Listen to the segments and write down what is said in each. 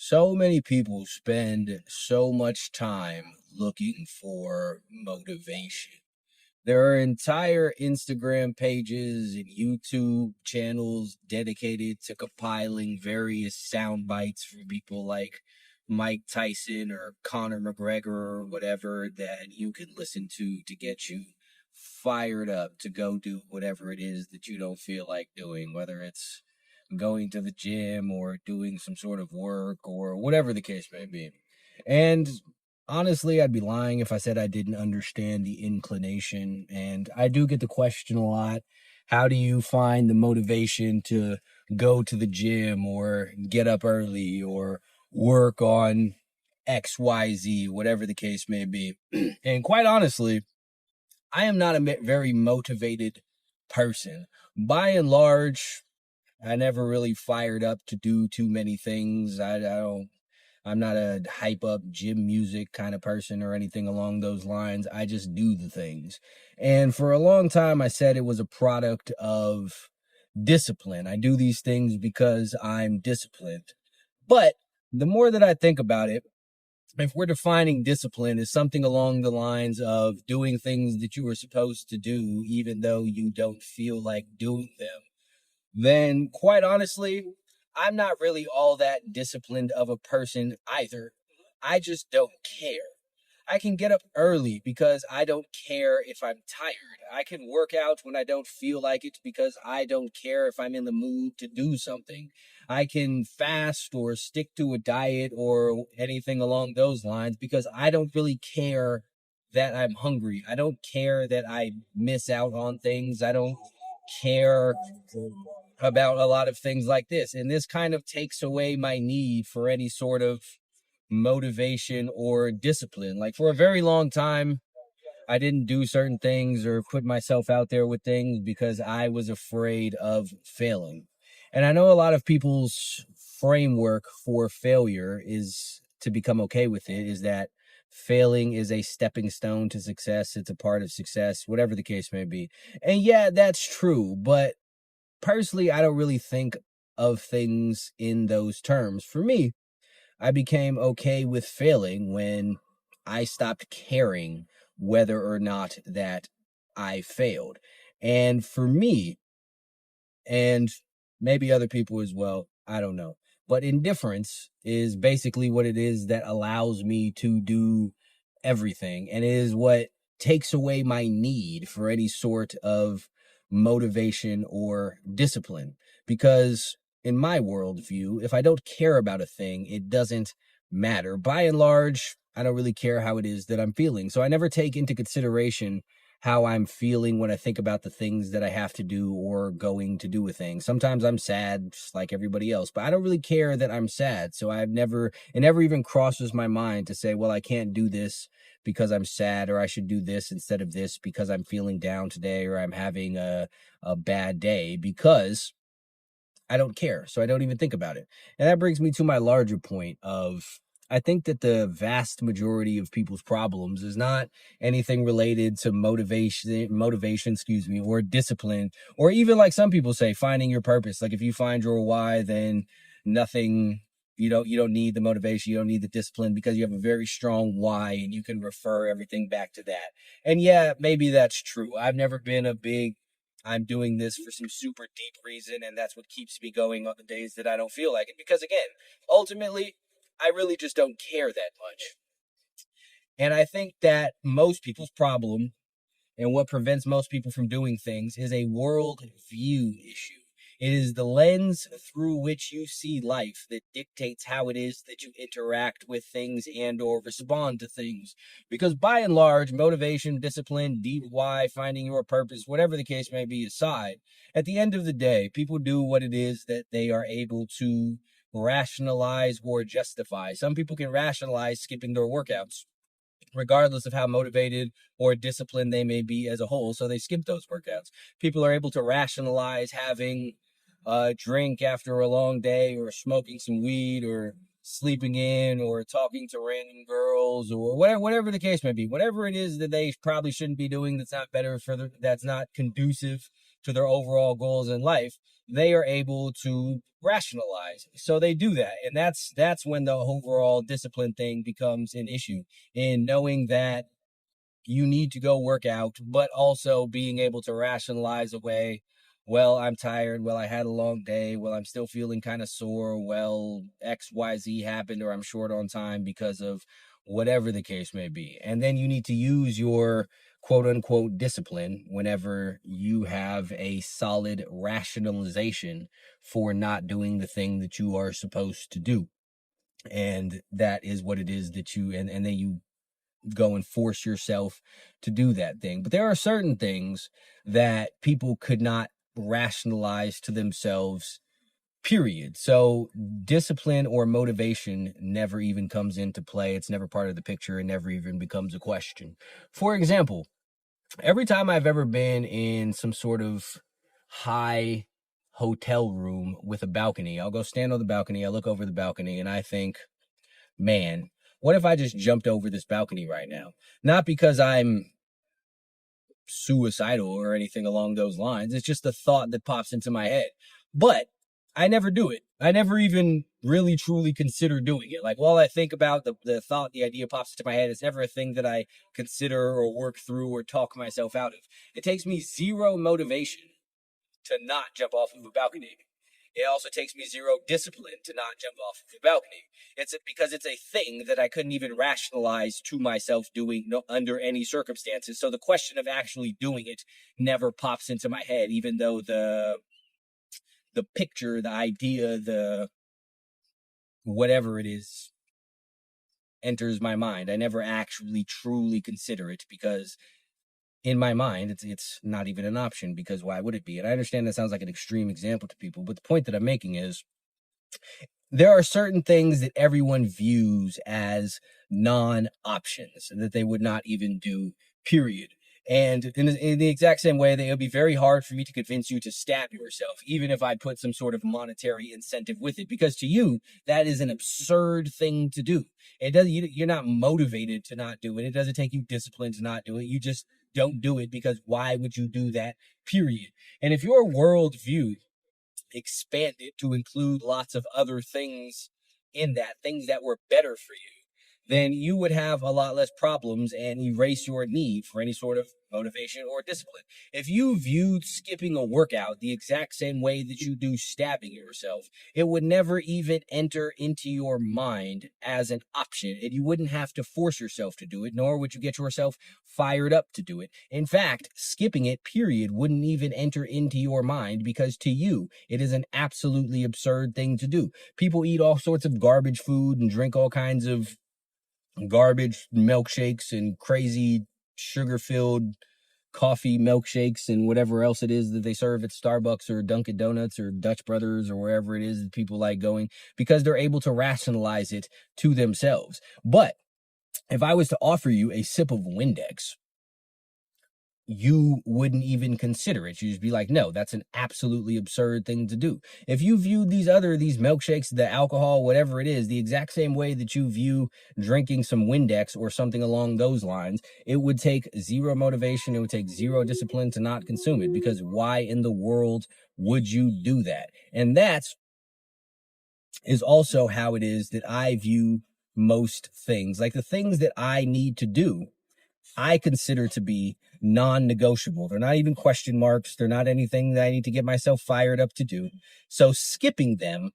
So many people spend so much time looking for motivation. There are entire Instagram pages and YouTube channels dedicated to compiling various sound bites from people like Mike Tyson or Conor McGregor or whatever that you can listen to get you fired up to go do whatever it is that you don't feel like doing, whether it's going to the gym or doing some sort of work or whatever the case may be. And honestly, I'd be lying if I said I didn't understand the inclination. And I do get the question a lot. How do you find the motivation to go to the gym or get up early or work on XYZ, whatever the case may be? And quite honestly, I am not a very motivated person. By and large, I never really fired up to do too many things. I'm not a hype up gym music kind of person or anything along those lines. I just do the things. And for a long time, I said it was a product of discipline. I do these things because I'm disciplined. But the more that I think about it, if we're defining discipline as something along the lines of doing things that you were supposed to do, even though you don't feel like doing them, then quite honestly, I'm not really all that disciplined of a person either. I just don't care. I can get up early because I don't care if I'm tired. I can work out when I don't feel like it because I don't care if I'm in the mood to do something. I can fast or stick to a diet or anything along those lines because I don't really care that I'm hungry. I don't care that I miss out on things. I don't care about a lot of things like this. And this kind of takes away my need for any sort of motivation or discipline. Like for a very long time, I didn't do certain things or put myself out there with things because I was afraid of failing. And I know a lot of people's framework for failure is to become okay with it, is that failing is a stepping stone to success. It's a part of success, whatever the case may be. And yeah, that's true. But personally, I don't really think of things in those terms. For me, I became okay with failing when I stopped caring whether or not that I failed. And for me, and maybe other people as well, I don't know. But indifference is basically what it is that allows me to do everything. And it is what takes away my need for any sort of motivation or discipline. Because in my worldview, if I don't care about a thing, it doesn't matter. By and large, I don't really care how it is that I'm feeling. So I never take into consideration how I'm feeling when I think about the things that I have to do or going to do a thing. Sometimes I'm sad, just like everybody else, but I don't really care that I'm sad. So it never even crosses my mind to say, well, I can't do this because I'm sad, or I should do this instead of this because I'm feeling down today, or I'm having a bad day, because I don't care. So I don't even think about it. And that brings me to my larger point of, I think that the vast majority of people's problems is not anything related to motivation, excuse me, or discipline, or even, like some people say, finding your purpose. Like if you find your why, then nothing, you don't need the motivation, you don't need the discipline, because you have a very strong why and you can refer everything back to that. And yeah, maybe that's true. I've never been a big, I'm doing this for some super deep reason, and that's what keeps me going on the days that I don't feel like it. Because again, ultimately, I really just don't care that much. And I think that most people's problem, and what prevents most people from doing things, is a world view issue. It is the lens through which you see life that dictates how it is that you interact with things and or respond to things. Because by and large, motivation, discipline, deep why, finding your purpose, whatever the case may be aside, at the end of the day, people do what it is that they are able to rationalize or justify. Some people can rationalize skipping their workouts, regardless of how motivated or disciplined they may be as a whole. So they skip those workouts. People are able to rationalize having a drink after a long day, or smoking some weed, or sleeping in, or talking to random girls, or whatever the case may be. Whatever it is that they probably shouldn't be doing, that's not better for that's not conducive to their overall goals in life, they are able to rationalize. So they do that. And that's when the overall discipline thing becomes an issue, in knowing that you need to go work out, but also being able to rationalize away, well, I'm tired. Well, I had a long day. Well, I'm still feeling kind of sore. Well, XYZ happened, or I'm short on time because of whatever the case may be. And then you need to use your quote unquote discipline whenever you have a solid rationalization for not doing the thing that you are supposed to do. And that is what it is that and then you go and force yourself to do that thing. But there are certain things that people could not rationalize to themselves, period. So discipline or motivation never even comes into play. It's never part of the picture. It never even becomes a question. For example, every time I've ever been in some sort of high hotel room with a balcony, I'll go stand on the balcony, I look over the balcony, and I think, man, what if I just jumped over this balcony right now? Not because I'm suicidal or anything along those lines. It's just a thought that pops into my head. But I never do it. I never even really truly consider doing it. Like, while I think about the thought, the idea pops into my head, it's never a thing that I consider or work through or talk myself out of. It takes me zero motivation to not jump off of a balcony. It also takes me zero discipline to not jump off of the balcony. It's because it's a thing that I couldn't even rationalize to myself doing under any circumstances. So the question of actually doing it never pops into my head, even though the picture, the idea, the whatever it is enters my mind. I never actually truly consider it, because in my mind, it's not even an option, because why would it be? And I understand that sounds like an extreme example to people, but the point that I'm making is, there are certain things that everyone views as non-options that they would not even do, period. And in the exact same way that it would be very hard for me to convince you to stab yourself, even if I put some sort of monetary incentive with it, because to you, that is an absurd thing to do. It doesn't, you're not motivated to not do it. It doesn't take you discipline to not do it. You just don't do it, because why would you do that, period? And if your worldview expanded to include lots of other things in that, things that were better for you, then you would have a lot less problems and erase your need for any sort of motivation or discipline. If you viewed skipping a workout the exact same way that you do stabbing yourself, it would never even enter into your mind as an option, and you wouldn't have to force yourself to do it, nor would you get yourself fired up to do it. In fact, skipping it, period, wouldn't even enter into your mind, because to you, it is an absolutely absurd thing to do. People eat all sorts of garbage food and drink all kinds of garbage milkshakes and crazy sugar-filled coffee milkshakes and whatever else it is that they serve at Starbucks or Dunkin' Donuts or Dutch Brothers or wherever it is that people like going, because they're able to rationalize it to themselves. But if I was to offer you a sip of Windex, you wouldn't even consider it. You'd just be like, no, that's an absolutely absurd thing to do. If you viewed these milkshakes, the alcohol, whatever it is, the exact same way that you view drinking some Windex or something along those lines, it would take zero motivation. It would take zero discipline to not consume it, because why in the world would you do that? And that is also how it is that I view most things. Like, the things that I need to do, I consider to be non-negotiable. They're not even question marks. They're not anything that I need to get myself fired up to do. So skipping them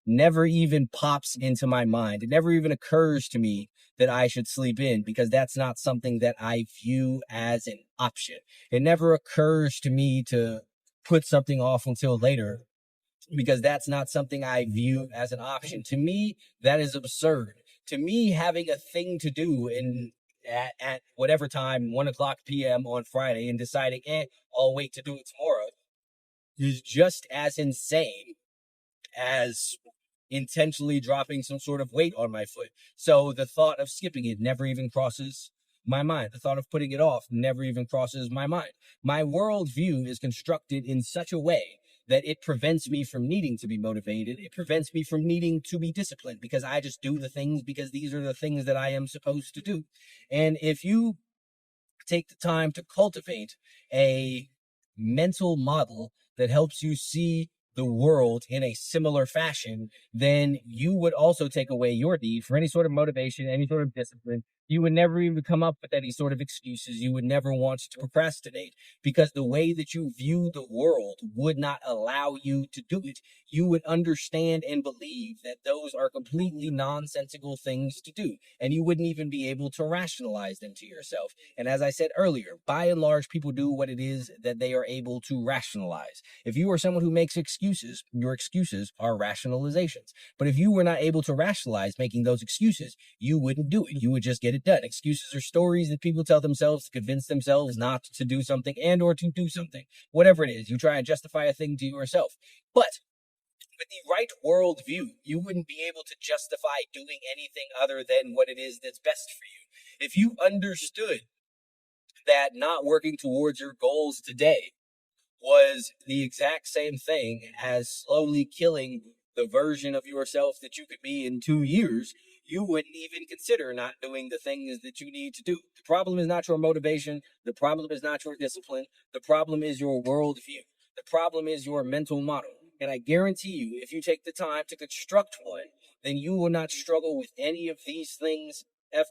never even pops into my mind. It never even occurs to me that I should sleep in, because that's not something that I view as an option. It never occurs to me to put something off until later, because that's not something I view as an option. To me, that is absurd. To me, having a thing to do at whatever time, 1:00 p.m. on Friday, and deciding, I'll wait to do it tomorrow, is just as insane as intentionally dropping some sort of weight on my foot. So the thought of skipping it never even crosses my mind. The thought of putting it off never even crosses my mind. My worldview is constructed in such a way that it prevents me from needing to be motivated. It prevents me from needing to be disciplined, because I just do the things because these are the things that I am supposed to do. And if you take the time to cultivate a mental model that helps you see the world in a similar fashion, then you would also take away your need for any sort of motivation, any sort of discipline. You would never even come up with any sort of excuses. You would never want to procrastinate because the way that you view the world would not allow you to do it. You would understand and believe that those are completely nonsensical things to do, and you wouldn't even be able to rationalize them to yourself. And as I said earlier, by and large, people do what it is that they are able to rationalize. If you are someone who makes excuses, your excuses are rationalizations. But if you were not able to rationalize making those excuses, you wouldn't do it. You would just get it done. Excuses are stories that people tell themselves to convince themselves not to do something and or to do something. Whatever it is, you try and justify a thing to yourself. But with the right worldview, you wouldn't be able to justify doing anything other than what it is that's best for you. If you understood that not working towards your goals today was the exact same thing as slowly killing the version of yourself that you could be in 2 years, you wouldn't even consider not doing the things that you need to do. The problem is not your motivation. The problem is not your discipline. The problem is your worldview. The problem is your mental model. And I guarantee you, if you take the time to construct one, then you will not struggle with any of these things ever.